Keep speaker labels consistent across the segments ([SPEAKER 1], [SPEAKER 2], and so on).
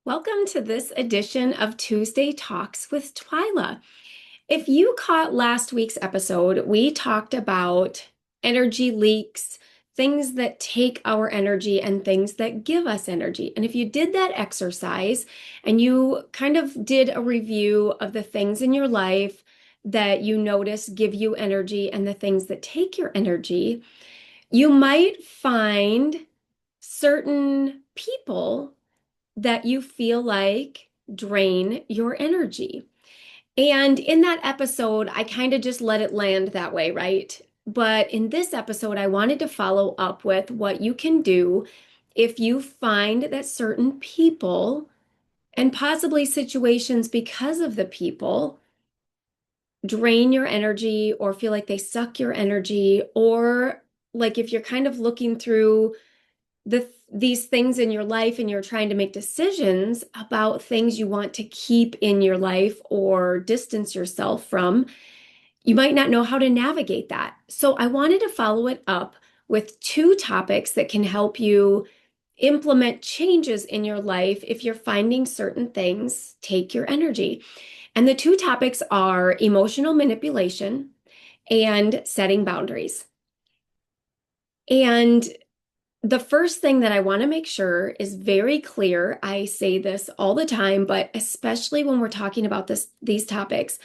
[SPEAKER 1] Welcome to this edition of Tuesday Talks with Twyla. If you caught last week's episode, we talked about energy leaks, things that take our energy, and things that give us energy. And if you did that exercise and you kind of did a review of the things in your life that you notice give you energy and the things that take your energy, you might find certain people that you feel like drain your energy. And in that episode, I kind of just let it land that way, right? But in this episode, I wanted to follow up with what you can do if you find that certain people and possibly situations because of the people drain your energy or feel like they suck your energy, or like if you're kind of looking through these things in your life and you're trying to make decisions about things you want to keep in your life or distance yourself from, you might not know how to navigate that. So I wanted to follow it up with two topics that can help you implement changes in your life if you're finding certain things take your energy. And the two topics are emotional manipulation and setting boundaries. And the first thing that I want to make sure is very clear. I say this all the time, but especially when we're talking about these topics,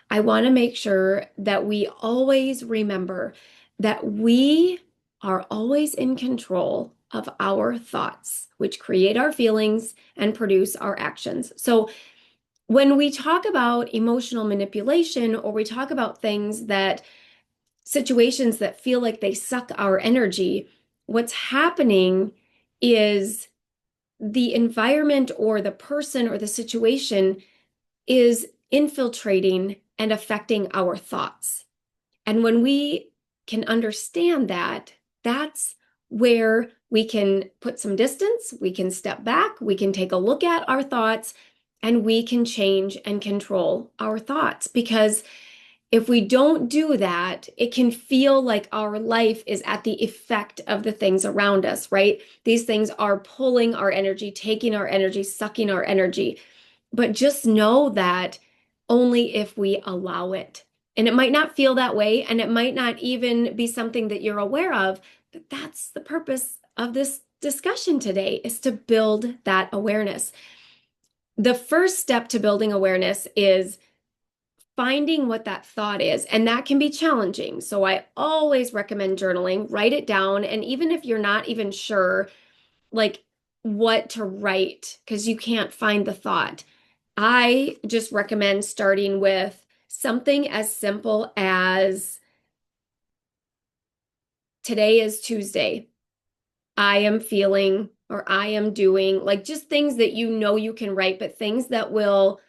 [SPEAKER 1] I want to make sure that we always remember that we are always in control of our thoughts, which create our feelings and produce our actions. So when we talk about emotional manipulation, or we talk about situations that feel like they suck our energy, what's happening is the environment or the person or the situation is infiltrating and affecting our thoughts. And when we can understand that, that's where we can put some distance, we can step back, we can take a look at our thoughts, and we can change and control our thoughts. Because if we don't do that, it can feel like our life is at the effect of the things around us, right? These things are pulling our energy, taking our energy, sucking our energy. But just know that only if we allow it. And it might not feel that way, and it might not even be something that you're aware of, but that's the purpose of this discussion today, is to build that awareness. The first step to building awareness is finding what that thought is, and that can be challenging. So I always recommend journaling, write it down. And even if you're not even sure, like, what to write, because you can't find the thought, I just recommend starting with something as simple as today is Tuesday. I am feeling, or I am doing, like just things that you know you can write, but things that will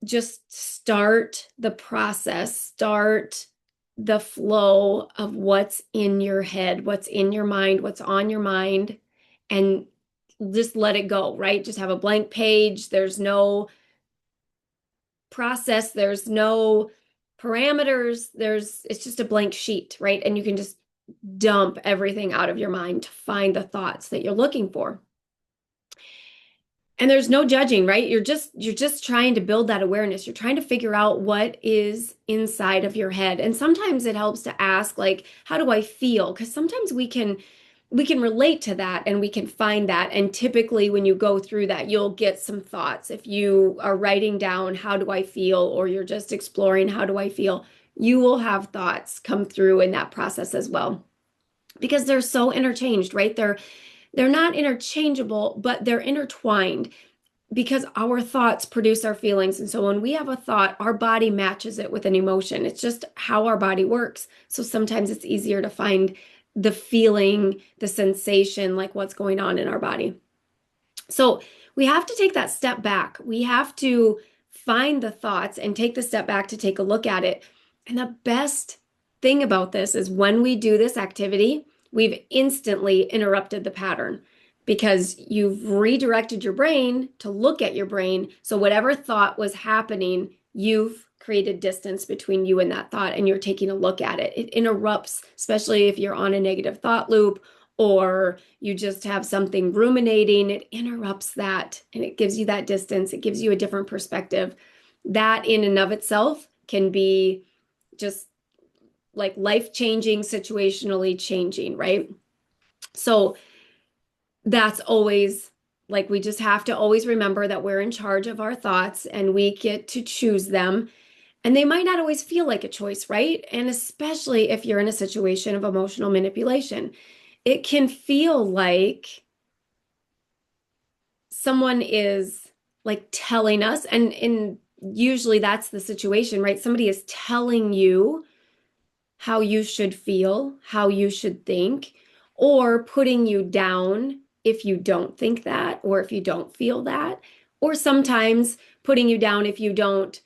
[SPEAKER 1] just start the process, start the flow of what's in your head, what's in your mind, what's on your mind, and just let it go, right? Just have a blank page. There's no process, there's no parameters, it's just a blank sheet, right? And you can just dump everything out of your mind to find the thoughts that you're looking for. And there's no judging, right? You're just trying to build that awareness. You're trying to figure out what is inside of your head. And sometimes it helps to ask, like, how do I feel? Because sometimes we can relate to that and we can find that. And typically when you go through that, you'll get some thoughts. If you are writing down how do I feel, or you're just exploring how do I feel, you will have thoughts come through in that process as well. Because they're so interchanged, right? They're not interchangeable, but they're intertwined, because our thoughts produce our feelings. And so when we have a thought, our body matches it with an emotion. It's just how our body works. So sometimes it's easier to find the feeling, the sensation, like what's going on in our body. So we have to take that step back. We have to find the thoughts and take the step back to take a look at it. And the best thing about this is when we do this activity, we've instantly interrupted the pattern, because you've redirected your brain to look at your brain. So whatever thought was happening, you've created distance between you and that thought, and you're taking a look at it. It interrupts, especially if you're on a negative thought loop, or you just have something ruminating, it interrupts that and it gives you that distance. It gives you a different perspective. That in and of itself can be just like life-changing, situationally changing, right? So that's always like we just have to always remember that we're in charge of our thoughts and we get to choose them. And they might not always feel like a choice, right? And especially if you're in a situation of emotional manipulation, it can feel like someone is like telling us, and usually that's the situation, right? Somebody is telling you how you should feel, how you should think, or putting you down if you don't think that, or if you don't feel that, or sometimes putting you down if you don't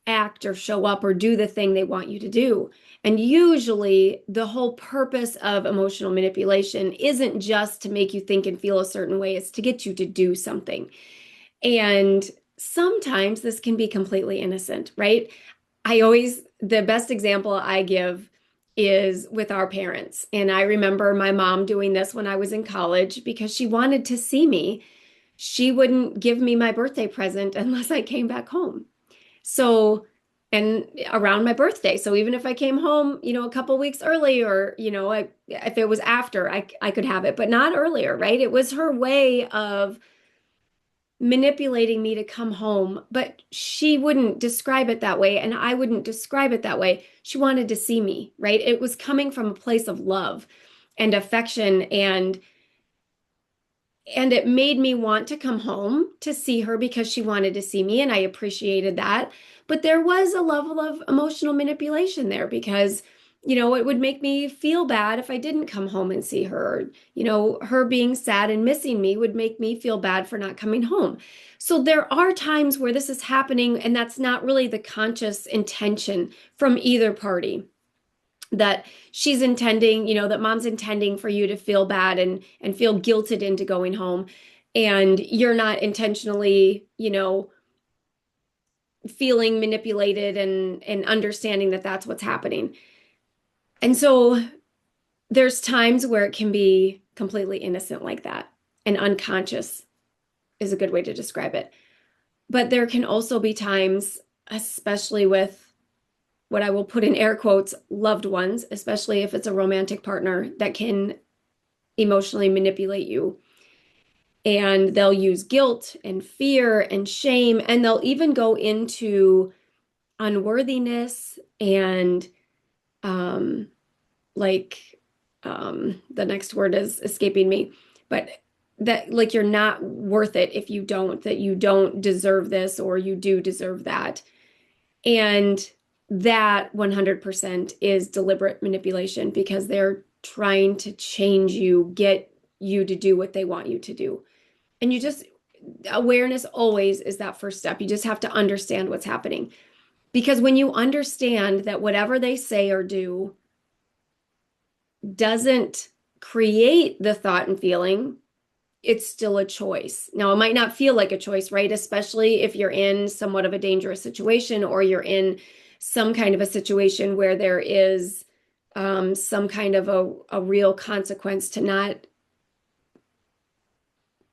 [SPEAKER 1] act or show up or do the thing they want you to do. And usually, the whole purpose of emotional manipulation isn't just to make you think and feel a certain way, it's to get you to do something. And sometimes this can be completely innocent, right? The best example I give is with our parents. And I remember my mom doing this when I was in college because she wanted to see me. She wouldn't give me my birthday present unless I came back home. So, and around my birthday. So even if I came home, a couple weeks early or, if it was after, I could have it, but not earlier, right? It was her way of manipulating me to come home, but she wouldn't describe it that way, and I wouldn't describe it that way. She wanted to see me, right? It was coming from a place of love and affection, and it made me want to come home to see her because she wanted to see me, and I appreciated that. But there was a level of emotional manipulation there because, it would make me feel bad if I didn't come home and see her. Her being sad and missing me would make me feel bad for not coming home. So there are times where this is happening, and that's not really the conscious intention from either party, that she's intending, that mom's intending for you to feel bad and feel guilted into going home, and you're not intentionally, feeling manipulated and understanding that that's what's happening. And so there's times where it can be completely innocent like that, and unconscious is a good way to describe it. But there can also be times, especially with what I will put in air quotes, loved ones, especially if it's a romantic partner, that can emotionally manipulate you. And they'll use guilt and fear and shame, and they'll even go into unworthiness and um, like the next word is escaping me, but that like you're not worth it if you don't, that you don't deserve this or you do deserve that. And that 100% is deliberate manipulation because they're trying to change you, get you to do what they want you to do. And awareness always is that first step. You just have to understand what's happening. Because when you understand that whatever they say or do doesn't create the thought and feeling, it's still a choice. Now, it might not feel like a choice, right? Especially if you're in somewhat of a dangerous situation or you're in some kind of a situation where there is some kind of a real consequence to not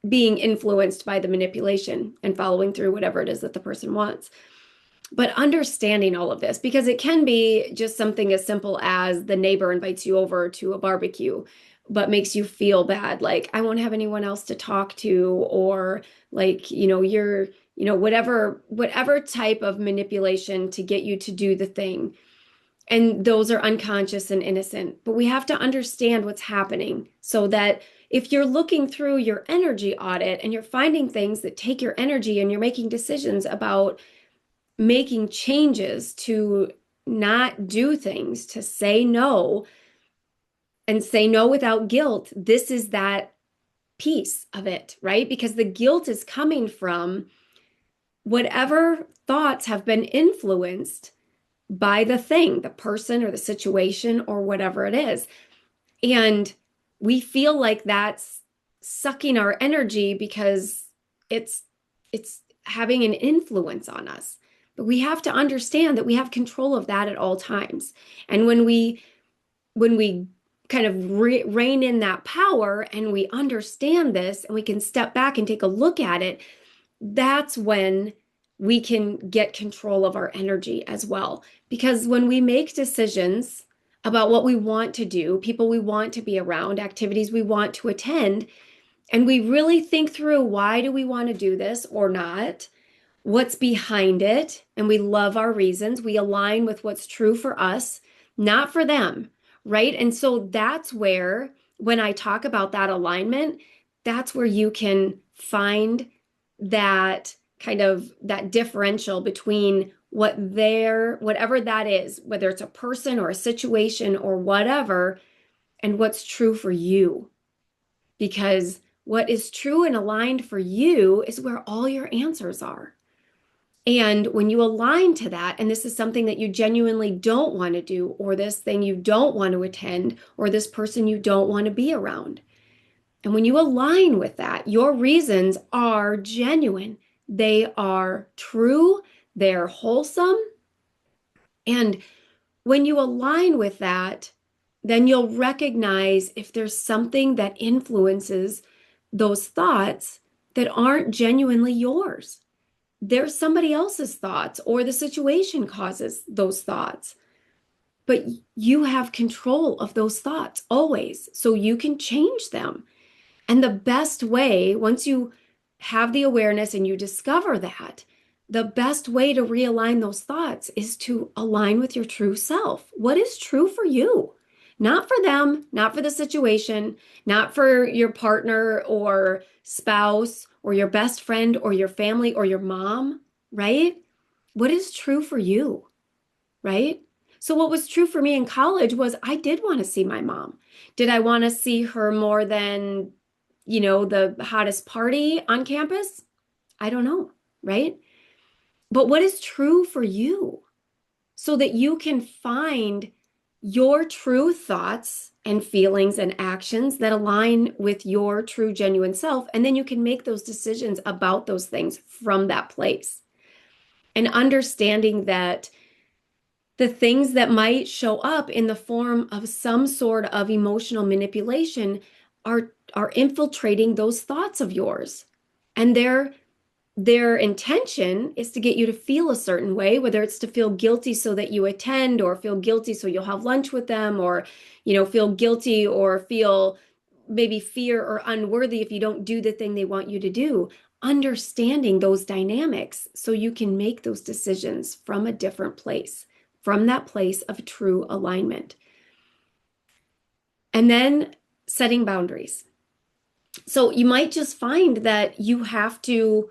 [SPEAKER 1] being influenced by the manipulation and following through whatever it is that the person wants. But understanding all of this, because it can be just something as simple as the neighbor invites you over to a barbecue, but makes you feel bad, like I won't have anyone else to talk to, or like, you're, whatever type of manipulation to get you to do the thing. And those are unconscious and innocent. But we have to understand what's happening so that if you're looking through your energy audit and you're finding things that take your energy and you're making decisions about making changes to not do things, to say no and say no without guilt, this is that piece of it, right? Because the guilt is coming from whatever thoughts have been influenced by the thing, the person or the situation or whatever it is. And we feel like that's sucking our energy because it's having an influence on us. But we have to understand that we have control of that at all times. And when we kind of rein in that power and we understand this and we can step back and take a look at it, that's when we can get control of our energy as well. Because when we make decisions about what we want to do, people we want to be around, activities we want to attend, and we really think through why do we want to do this or not, what's behind it, and we love our reasons. We align with what's true for us, not for them, right? And so that's where, when I talk about that alignment, that's where you can find that kind of that differential between whatever that is, whether it's a person or a situation or whatever, and what's true for you. Because what is true and aligned for you is where all your answers are. And when you align to that, and this is something that you genuinely don't want to do, or this thing you don't want to attend, or this person you don't want to be around. And when you align with that, your reasons are genuine. They are true, they're wholesome. And when you align with that, then you'll recognize if there's something that influences those thoughts that aren't genuinely yours. There's somebody else's thoughts, or the situation causes those thoughts. But you have control of those thoughts always, so you can change them. And the best way, once you have the awareness and you discover that, the best way to realign those thoughts is to align with your true self. What is true for you? Not for them, not for the situation, not for your partner or spouse or your best friend or your family or your mom, right? What is true for you, right? So, what was true for me in college was I did want to see my mom. Did I want to see her more than, the hottest party on campus? I don't know, right? But what is true for you so that you can find your true thoughts and feelings and actions that align with your true, genuine self. And then you can make those decisions about those things from that place. And understanding that the things that might show up in the form of some sort of emotional manipulation are infiltrating those thoughts of yours. And their intention is to get you to feel a certain way, whether it's to feel guilty so that you attend, or feel guilty so you'll have lunch with them, or feel guilty or feel maybe fear or unworthy if you don't do the thing they want you to do. Understanding those dynamics so you can make those decisions from a different place, from that place of true alignment. And then setting boundaries. So you might just find that you have to,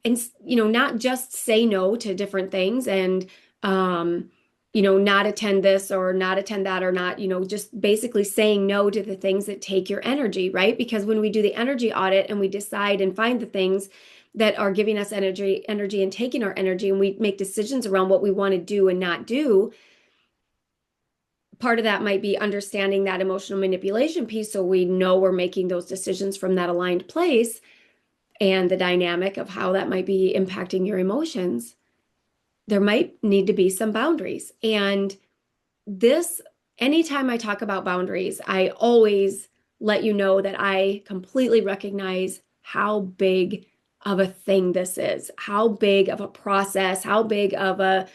[SPEAKER 1] and not just say no to different things and not attend this or not attend that, or not, just basically saying no to the things that take your energy, right? Because when we do the energy audit and we decide and find the things that are giving us energy and taking our energy, and we make decisions around what we want to do and not do, part of that might be understanding that emotional manipulation piece, so we know we're making those decisions from that aligned place, and the dynamic of how that might be impacting your emotions. There might need to be some boundaries. And this, anytime I talk about boundaries, I always let you know that I completely recognize how big of a thing this is, how big of a process, how big of a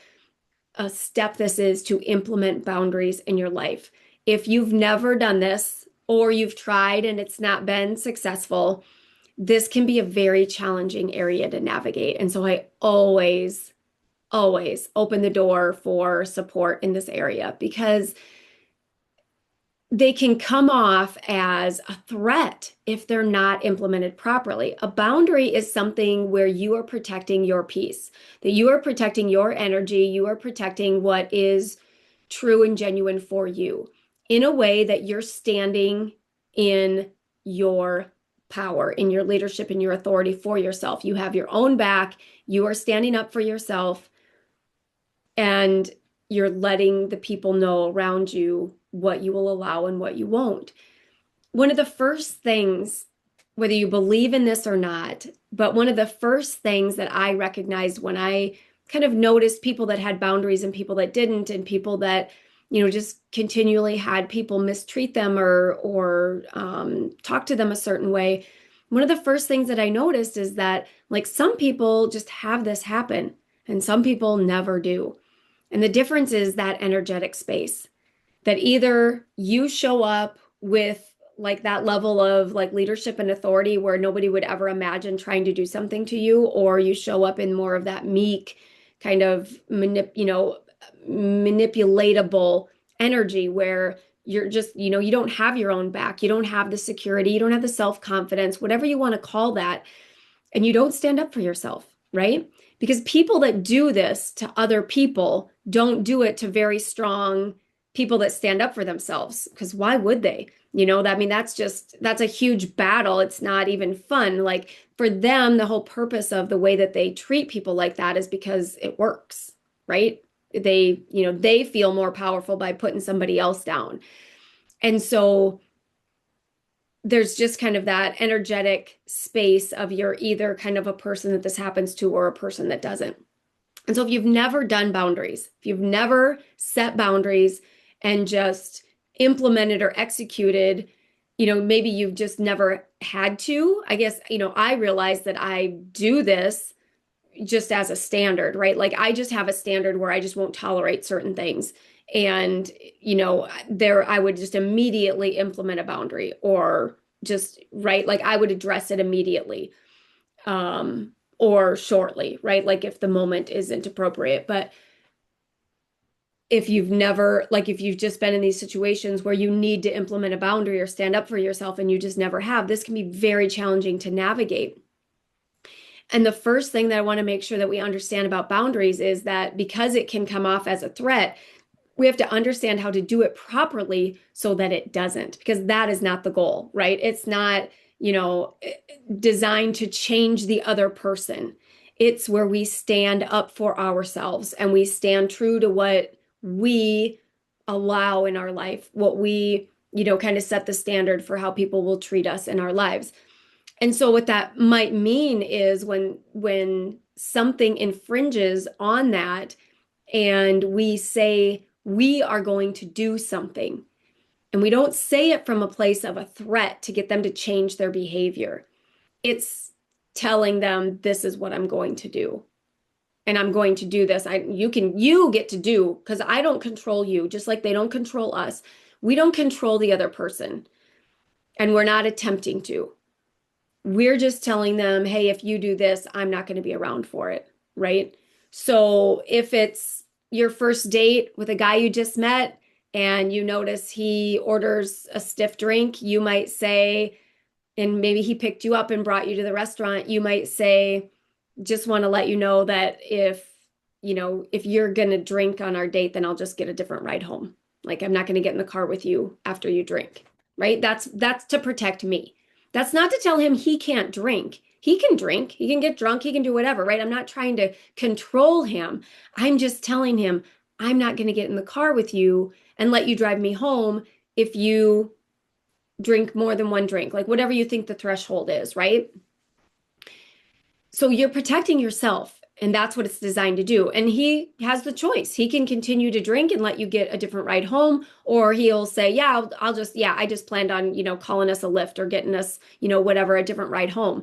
[SPEAKER 1] step this is to implement boundaries in your life. If you've never done this, or you've tried and it's not been successful, this can be a very challenging area to navigate. And so I always open the door for support in this area, because they can come off as a threat if they're not implemented properly. A boundary is something where you are protecting your peace, that you are protecting your energy, you are protecting what is true and genuine for you, in a way that you're standing in your power, in your leadership, in your authority for yourself. You have your own back, you are standing up for yourself, and you're letting the people know around you what you will allow and what you won't. One of the first things, whether you believe in this or not, but one of the first things that I recognized when I kind of noticed people that had boundaries and people that didn't, and people that just continually had people mistreat them or talk to them a certain way, one of the first things that I noticed is that like some people just have this happen and some people never do. And the difference is that energetic space that either you show up with like that level of like leadership and authority where nobody would ever imagine trying to do something to you, or you show up in more of that meek kind of manipulatable energy where you're just, you don't have your own back, you don't have the security, you don't have the self-confidence, whatever you want to call that, and you don't stand up for yourself, right? Because people that do this to other people don't do it to very strong people that stand up for themselves. Because why would they? I mean, that's a huge battle. It's not even fun. Like for them, the whole purpose of the way that they treat people like that is because it works, right? They feel more powerful by putting somebody else down. And so there's just kind of that energetic space of you're either kind of a person that this happens to or a person that doesn't. And so if you've never done boundaries, if you've never set boundaries and just implemented or executed, maybe you've just never had to. I guess, I realize that I do this just as a standard, right? Like I just have a standard where I just won't tolerate certain things. And, there I would just immediately implement a boundary or just, right? Like I would address it immediately or shortly, right? Like if the moment isn't appropriate. But if you've just been in these situations where you need to implement a boundary or stand up for yourself and you just never have, this can be very challenging to navigate. And the first thing that I want to make sure that we understand about boundaries is that because it can come off as a threat, we have to understand how to do it properly so that it doesn't, because that is not the goal, right? It's not, designed to change the other person. It's where we stand up for ourselves and we stand true to what we allow in our life, what we, kind of set the standard for how people will treat us in our lives. And so what that might mean is when something infringes on that and we say we are going to do something, and we don't say it from a place of a threat to get them to change their behavior. It's telling them this is what I'm going to do. And I'm going to do this. You get to do, because I don't control you, just like they don't control us. We don't control the other person, and we're not attempting to. We're just telling them, hey, if you do this, I'm not going to be around for it, right? So if it's your first date with a guy you just met and you notice he orders a stiff drink, you might say, and maybe he picked you up and brought you to the restaurant, you might say, just want to let you know that if you're going to drink on our date, then I'll just get a different ride home. Like I'm not going to get in the car with you after you drink, right? That's to protect me. That's not to tell him he can't drink. He can drink, he can get drunk, he can do whatever, right? I'm not trying to control him. I'm just telling him I'm not going to get in the car with you and let you drive me home if you drink more than one drink, like whatever you think the threshold is, right? So you're protecting yourself, and that's what it's designed to do. And he has the choice. He can continue to drink and let you get a different ride home, or he'll say, yeah, I just planned on, calling us a lift or getting us, whatever, a different ride home.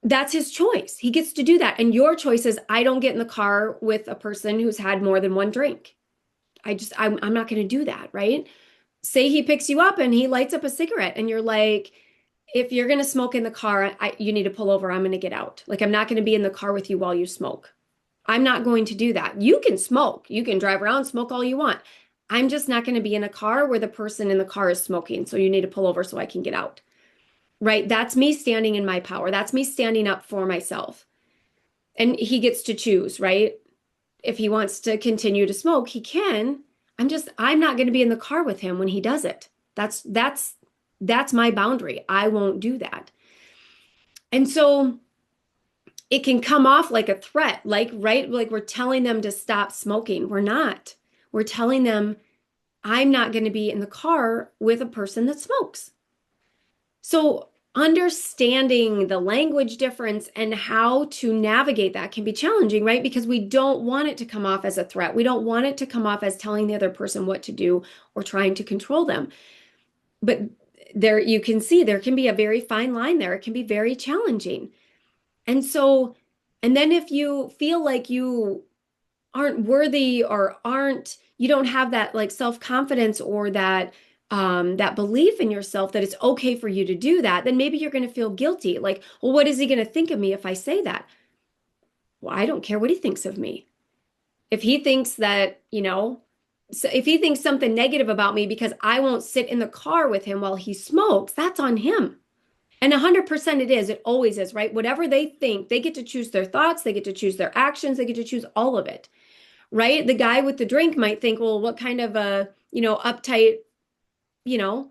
[SPEAKER 1] That's his choice. He gets to do that. And your choice is, I don't get in the car with a person who's had more than one drink. I'm not going to do that, right? Say he picks you up and he lights up a cigarette and you're like, if you're going to smoke in the car, you need to pull over. I'm going to get out. Like, I'm not going to be in the car with you while you smoke. I'm not going to do that. You can smoke. You can drive around, smoke all you want. I'm just not going to be in a car where the person in the car is smoking. So you need to pull over so I can get out. Right? That's me standing in my power. That's me standing up for myself. And he gets to choose, right? If he wants to continue to smoke, he can. I'm not going to be in the car with him when he does it. That's my boundary. I won't do that. And so it can come off like a threat, like, right? Like we're telling them to stop smoking. We're not. We're telling them, I'm not going to be in the car with a person that smokes. So understanding the language difference and how to navigate that can be challenging, right? Because we don't want it to come off as a threat. We don't want it to come off as telling the other person what to do or trying to control them. But there you can see there can be a very fine line there. It can be very challenging. And so, and then if you feel like you aren't worthy or you don't have that like self-confidence or that belief in yourself that it's okay for you to do that, then maybe you're going to feel guilty. Like, well, what is he going to think of me if I say that? Well, I don't care what he thinks of me. If he thinks that, if he thinks something negative about me because I won't sit in the car with him while he smokes, that's on him. And 100% it is. It always is, right? Whatever they think, they get to choose their thoughts, they get to choose their actions, they get to choose all of it, right? The guy with the drink might think, well, what kind of a, uptight, you know,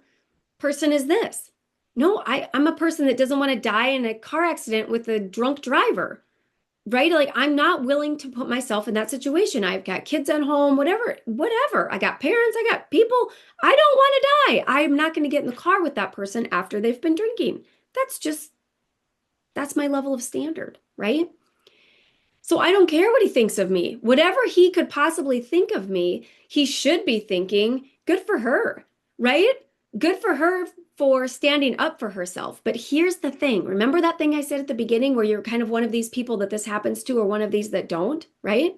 [SPEAKER 1] person is this? No, I'm a person that doesn't want to die in a car accident with a drunk driver, right? Like I'm not willing to put myself in that situation. I've got kids at home, whatever. I got parents, I got people. I don't want to die. I'm not going to get in the car with that person after they've been drinking. That's just, that's my level of standard, right? So I don't care what he thinks of me. Whatever he could possibly think of me, he should be thinking, good for her, right? Good for her for standing up for herself. But here's the thing. Remember that thing I said at the beginning where you're kind of one of these people that this happens to or one of these that don't, right?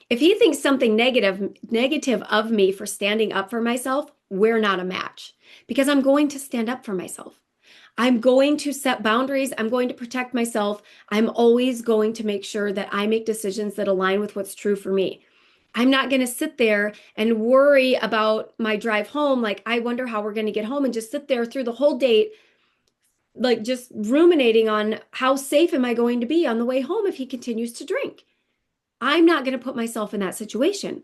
[SPEAKER 1] If he thinks something negative of me for standing up for myself, we're not a match because I'm going to stand up for myself. I'm going to set boundaries. I'm going to protect myself. I'm always going to make sure that I make decisions that align with what's true for me. I'm not going to sit there and worry about my drive home. Like, I wonder how we're going to get home and just sit there through the whole date, like just ruminating on how safe am I going to be on the way home if he continues to drink. I'm not going to put myself in that situation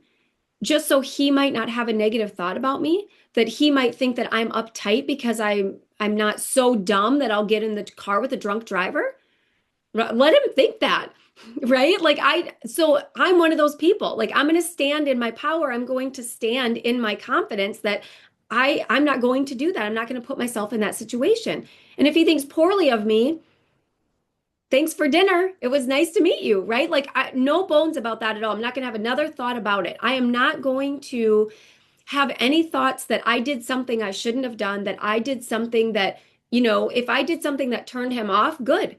[SPEAKER 1] just so he might not have a negative thought about me, that he might think that I'm uptight because I'm not so dumb that I'll get in the car with a drunk driver. Let him think that, right? So I'm one of those people. Like I'm going to stand in my power. I'm going to stand in my confidence that I'm not going to do that. I'm not going to put myself in that situation. And if he thinks poorly of me, thanks for dinner. It was nice to meet you, right? No bones about that at all. I'm not going to have another thought about it. I am not going to have any thoughts that I did something I shouldn't have done, that I did something that, if I did something that turned him off, good.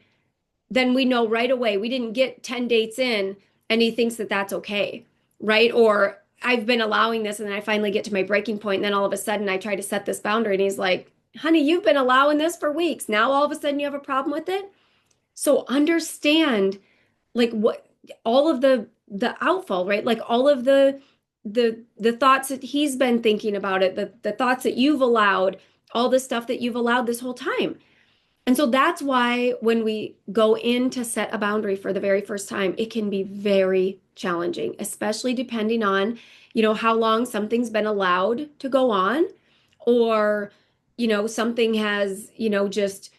[SPEAKER 1] Then we know right away. We didn't get 10 dates in and he thinks that that's okay, right? Or I've been allowing this and then I finally get to my breaking point and then all of a sudden I try to set this boundary and he's like, honey, you've been allowing this for weeks. Now all of a sudden you have a problem with it? So understand like what all of the outfall, right? Like all of the thoughts that he's been thinking about it, the thoughts that you've allowed, all the stuff that you've allowed this whole time. And so that's why when we go in to set a boundary for the very first time, it can be very challenging, especially depending on, how long something's been allowed to go on or, something has, just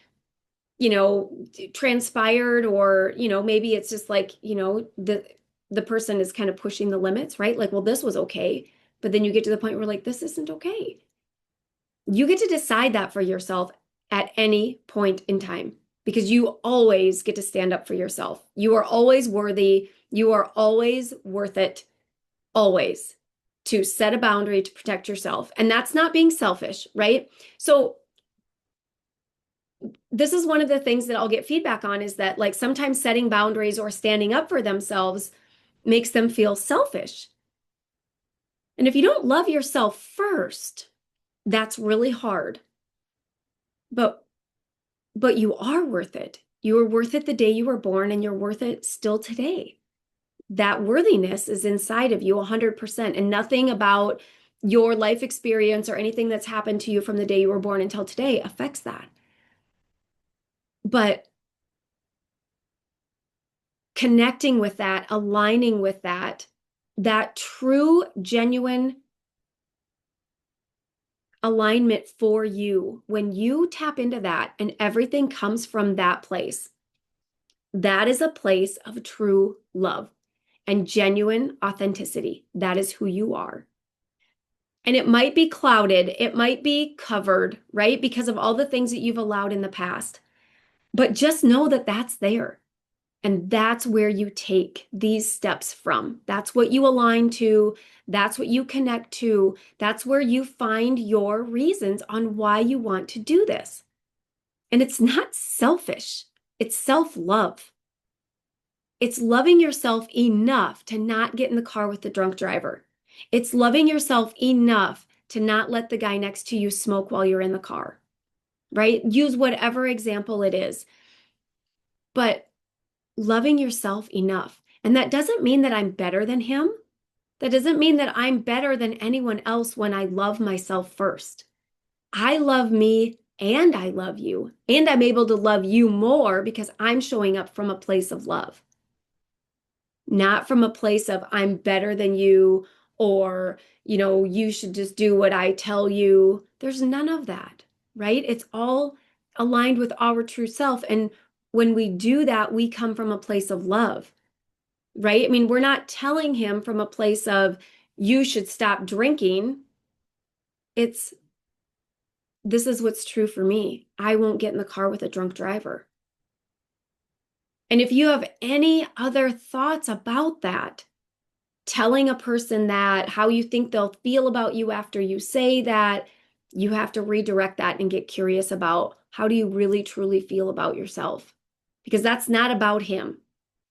[SPEAKER 1] you know, transpired or, maybe it's just like, the person is kind of pushing the limits, right? Like, well, this was okay. But then you get to the point where like, this isn't okay. You get to decide that for yourself at any point in time because you always get to stand up for yourself. You are always worthy. You are always worth it, always to set a boundary to protect yourself. And that's not being selfish, right? So this is one of the things that I'll get feedback on is that like sometimes setting boundaries or standing up for themselves makes them feel selfish. And if you don't love yourself first, that's really hard. But you are worth it. You were worth it the day you were born and you're worth it still today. That worthiness is inside of you 100% and nothing about your life experience or anything that's happened to you from the day you were born until today affects that. But connecting with that, aligning with that true, genuine alignment for you, when you tap into that and everything comes from that place, that is a place of true love and genuine authenticity. That is who you are. And it might be clouded, it might be covered, right? Because of all the things that you've allowed in the past. But just know that that's there. And that's where you take these steps from. That's what you align to. That's what you connect to. That's where you find your reasons on why you want to do this. And it's not selfish, it's self-love. It's loving yourself enough to not get in the car with the drunk driver. It's loving yourself enough to not let the guy next to you smoke while you're in the car, right? Use whatever example it is, but loving yourself enough. And that doesn't mean that I'm better than him. That doesn't mean that I'm better than anyone else when I love myself first. I love me and I love you. And I'm able to love you more because I'm showing up from a place of love, not from a place of I'm better than you or, you should just do what I tell you. There's none of that, right? It's all aligned with our true self. And when we do that, we come from a place of love, right? I mean, we're not telling him from a place of you should stop drinking. It's this is what's true for me. I won't get in the car with a drunk driver. And if you have any other thoughts about that, telling a person that, how you think they'll feel about you after you say that, you have to redirect that and get curious about how do you really truly feel about yourself? Because that's not about him.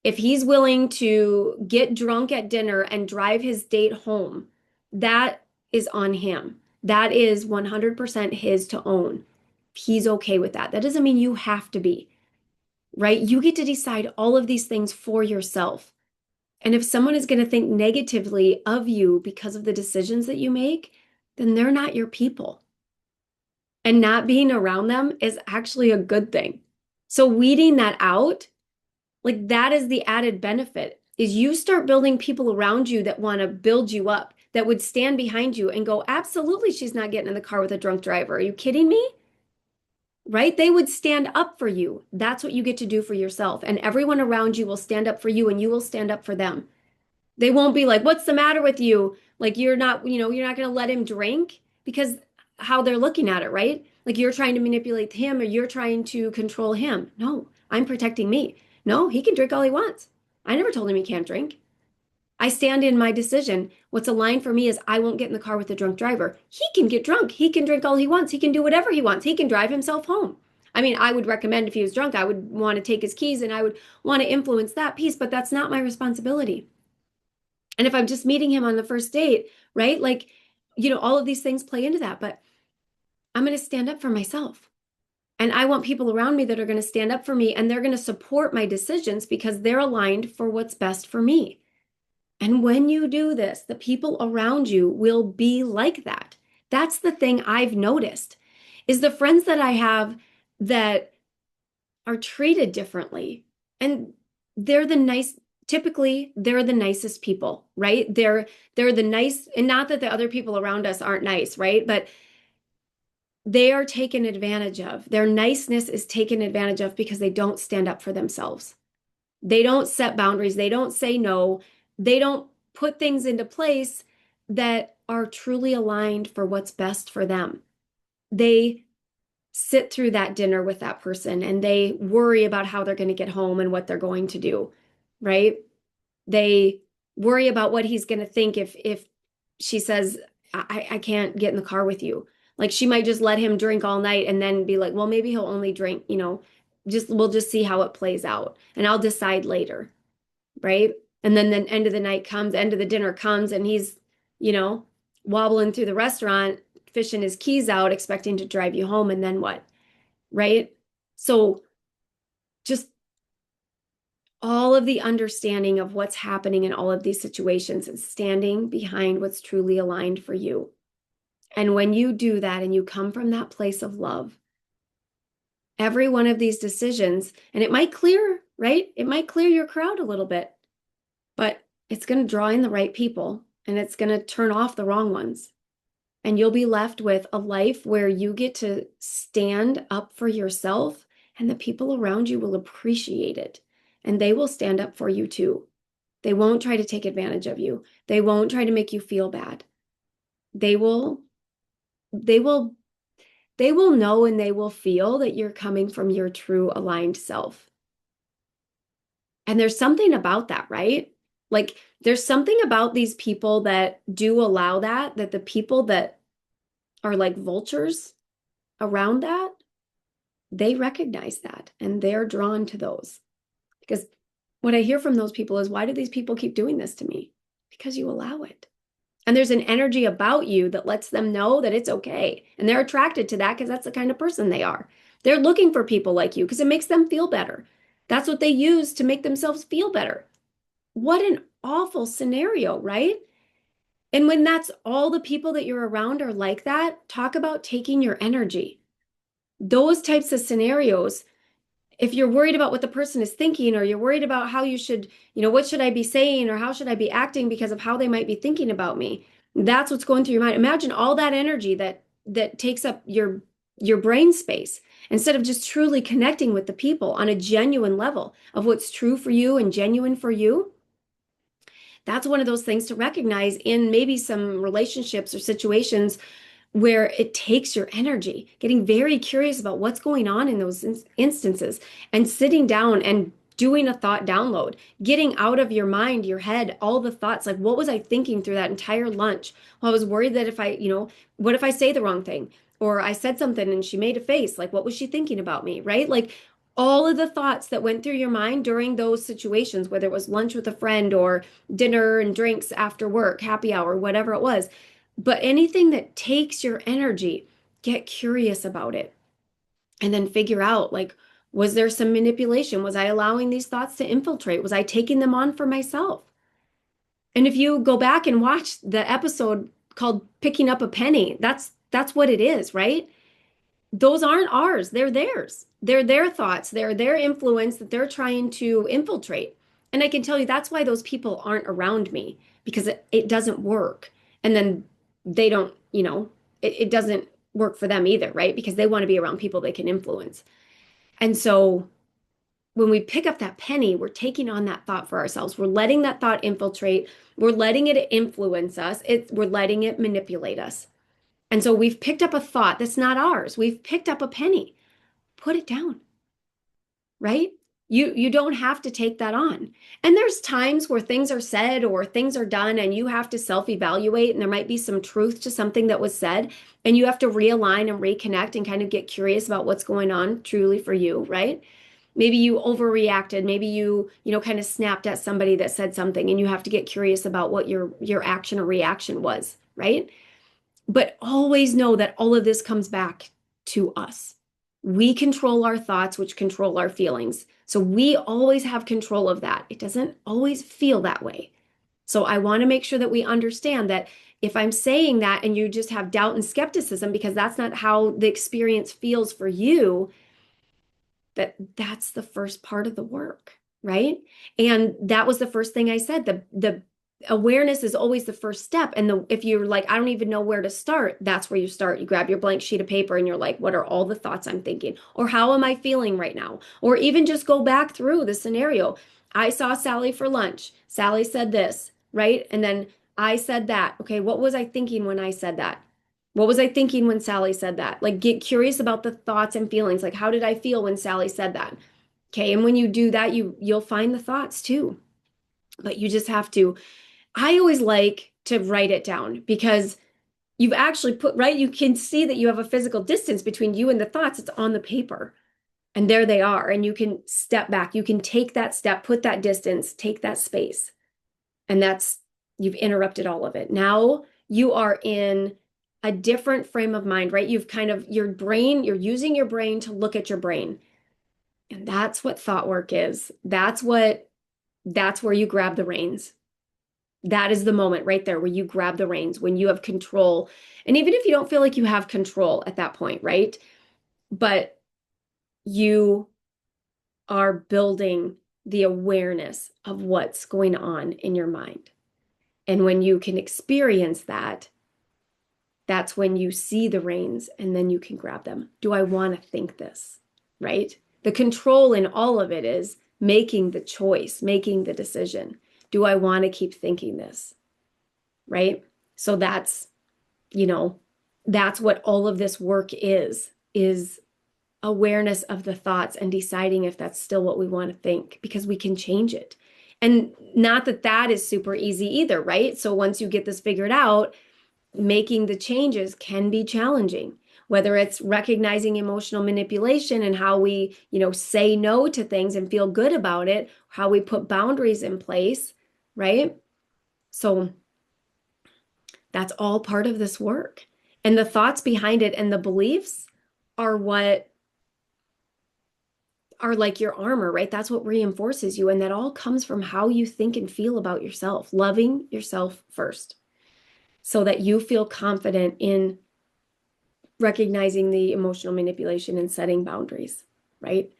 [SPEAKER 1] If he's willing to get drunk at dinner and drive his date home, that is on him. That is 100% his to own. He's okay with that. That doesn't mean you have to be, right? You get to decide all of these things for yourself. And if someone is going to think negatively of you because of the decisions that you make, then they're not your people. And not being around them is actually a good thing. So weeding that out, like that is the added benefit, is you start building people around you that want to build you up, that would stand behind you and go, absolutely, she's not getting in the car with a drunk driver. Are you kidding me? Right? They would stand up for you. That's what you get to do for yourself. And everyone around you will stand up for you and you will stand up for them. They won't be like, what's the matter with you? Like, you're not, you're not going to let him drink because how they're looking at it, right? Like you're trying to manipulate him or you're trying to control him. No, I'm protecting me. No, he can drink all he wants. I never told him he can't drink. I stand in my decision. What's aligned for me is I won't get in the car with a drunk driver. He can get drunk. He can drink all he wants. He can do whatever he wants. He can drive himself home. I mean, I would recommend if he was drunk, I would want to take his keys and I would want to influence that piece, but that's not my responsibility. And if I'm just meeting him on the first date, right? Like, all of these things play into that, but I'm going to stand up for myself. And I want people around me that are going to stand up for me and they're going to support my decisions because they're aligned for what's best for me. And when you do this, the people around you will be like that. That's the thing I've noticed is the friends that I have that are treated differently. And they're typically they're the nicest people, right? They're the nice, and not that the other people around us aren't nice, right? But they are taken advantage of. Their niceness is taken advantage of because they don't stand up for themselves. They don't set boundaries. They don't say no. They don't put things into place that are truly aligned for what's best for them. They sit through that dinner with that person and they worry about how they're going to get home and what they're going to do, right? They worry about what he's going to think if she says, I can't get in the car with you. Like she might just let him drink all night and then be like, well, maybe he'll only drink, we'll just see how it plays out and I'll decide later, right? And then the end of the night comes, end of the dinner comes, and he's, wobbling through the restaurant, fishing his keys out, expecting to drive you home. And then what? Right? So just all of the understanding of what's happening in all of these situations and standing behind what's truly aligned for you. And when you do that and you come from that place of love, every one of these decisions, and it might clear, right? It might clear your crowd a little bit, but it's going to draw in the right people and it's going to turn off the wrong ones. And you'll be left with a life where you get to stand up for yourself and the people around you will appreciate it. And they will stand up for you too. They won't try to take advantage of you. They won't try to make you feel bad. They will, they will, they will know and they will feel that you're coming from your true aligned self. And there's something about that, right? Like there's something about these people that do allow that, that the people that are like vultures around that, they recognize that and they're drawn to those. Because what I hear from those people is, why do these people keep doing this to me? Because you allow it. And there's an energy about you that lets them know that it's okay. And they're attracted to that because that's the kind of person they are. They're looking for people like you because it makes them feel better. That's what they use to make themselves feel better. What an awful scenario, right? And when that's all the people that you're around are like that, talk about taking your energy. Those types of scenarios, if you're worried about what the person is thinking, or you're worried about how you should, what should I be saying, or how should I be acting because of how they might be thinking about me, that's what's going through your mind. Imagine all that energy that takes up your brain space instead of just truly connecting with the people on a genuine level of what's true for you and genuine for you. That's one of those things to recognize in maybe some relationships or situations where it takes your energy, getting very curious about what's going on in those instances and sitting down and doing a thought download, getting out of your mind, your head, all the thoughts. Like, what was I thinking through that entire lunch? Well, I was worried that if what if I say the wrong thing? Or I said something and she made a face. Like, what was she thinking about me? Right? Like, all of the thoughts that went through your mind during those situations, whether it was lunch with a friend or dinner and drinks after work, happy hour, whatever it was. But anything that takes your energy, get curious about it and then figure out, like, was there some manipulation? Was I allowing these thoughts to infiltrate? Was I taking them on for myself? And if you go back and watch the episode called Picking Up a Penny, that's what it is, right? Those aren't ours. They're theirs. They're their thoughts. They're their influence that they're trying to infiltrate. And I can tell you that's why those people aren't around me, because it doesn't work. And then they don't, it doesn't work for them either, right? Because they want to be around people they can influence. And so when we pick up that penny, we're taking on that thought for ourselves. We're letting that thought infiltrate. We're letting it influence us. We're letting it manipulate us. And so we've picked up a thought that's not ours. We've picked up a penny. Put it down, right? You don't have to take that on. And there's times where things are said or things are done and you have to self-evaluate, and there might be some truth to something that was said, and you have to realign and reconnect and kind of get curious about what's going on truly for you, right? Maybe you overreacted, maybe you kind of snapped at somebody that said something, and you have to get curious about what your action or reaction was, right? But always know that all of this comes back to us. We control our thoughts, which control our feelings. So we always have control of that. It doesn't always feel that way. So I want to make sure that we understand that if I'm saying that and you just have doubt and skepticism because that's not how the experience feels for you, that's the first part of the work, right? And that was the first thing I said. The awareness is always the first step. And if you're like, I don't even know where to start, that's where you start. You grab your blank sheet of paper and you're like, what are all the thoughts I'm thinking? Or how am I feeling right now? Or even just go back through the scenario. I saw Sally for lunch. Sally said this, right? And then I said that. Okay, what was I thinking when I said that? What was I thinking when Sally said that? Like, get curious about the thoughts and feelings. Like, how did I feel when Sally said that? Okay, and when you do that, you'll find the thoughts too. But you just have to. I always like to write it down because you've actually put, right? You can see that you have a physical distance between you and the thoughts. It's on the paper. And there they are. And you can step back. You can take that step, put that distance, take that space. And you've interrupted all of it. Now you are in a different frame of mind, right? You've kind of, your brain, you're using your brain to look at your brain. And that's what thought work is. That's where you grab the reins. That is the moment right there where you grab the reins, when you have control. And even if you don't feel like you have control at that point, right? But you are building the awareness of what's going on in your mind. And when you can experience that, that's when you see the reins and then you can grab them. Do I want to think this? Right? The control in all of it is making the choice, making the decision. Do I want to keep thinking this? Right? So you know, that's what all of this work is awareness of the thoughts and deciding if that's still what we want to think, because we can change it. And not that that is super easy either, right? So once you get this figured out, making the changes can be challenging, whether it's recognizing emotional manipulation and how we, say no to things and feel good about it, how we put boundaries in place, right? So that's all part of this work. And the thoughts behind it and the beliefs are what are like your armor, right? That's what reinforces you. And that all comes from how you think and feel about yourself, loving yourself first, so that you feel confident in recognizing the emotional manipulation and setting boundaries, right?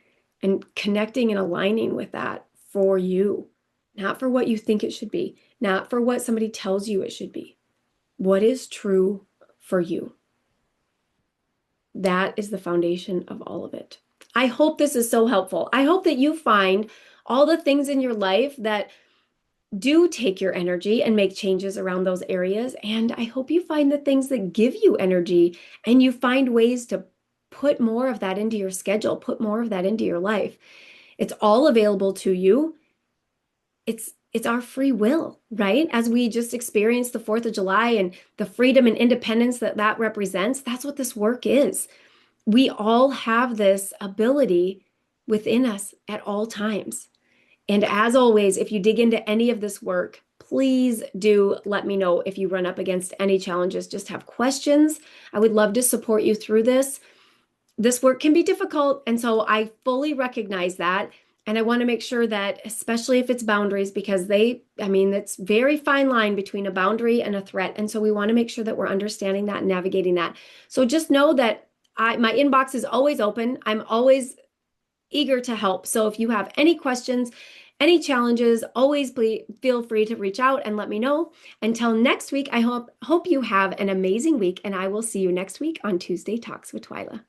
[SPEAKER 1] And connecting and aligning with that for you, not for what you think it should be, not for what somebody tells you it should be. What is true for you? That is the foundation of all of it. I hope this is so helpful. I hope that you find all the things in your life that do take your energy and make changes around those areas. And I hope you find the things that give you energy and you find ways to put more of that into your schedule, put more of that into your life. It's all available to you. It's our free will, right? As we just experienced the 4th of July and the freedom and independence that that represents, that's what this work is. We all have this ability within us at all times. And as always, if you dig into any of this work, please do let me know if you run up against any challenges. Just have questions. I would love to support you through this. This work can be difficult, and so I fully recognize that. And I want to make sure that, especially if it's boundaries, because it's very fine line between a boundary and a threat. And so we want to make sure that we're understanding that and navigating that. So just know that my inbox is always open. I'm always eager to help. So if you have any questions, any challenges, always feel free to reach out and let me know. Until next week, I hope you have an amazing week, and I will see you next week on Tuesday Talks with Twyla.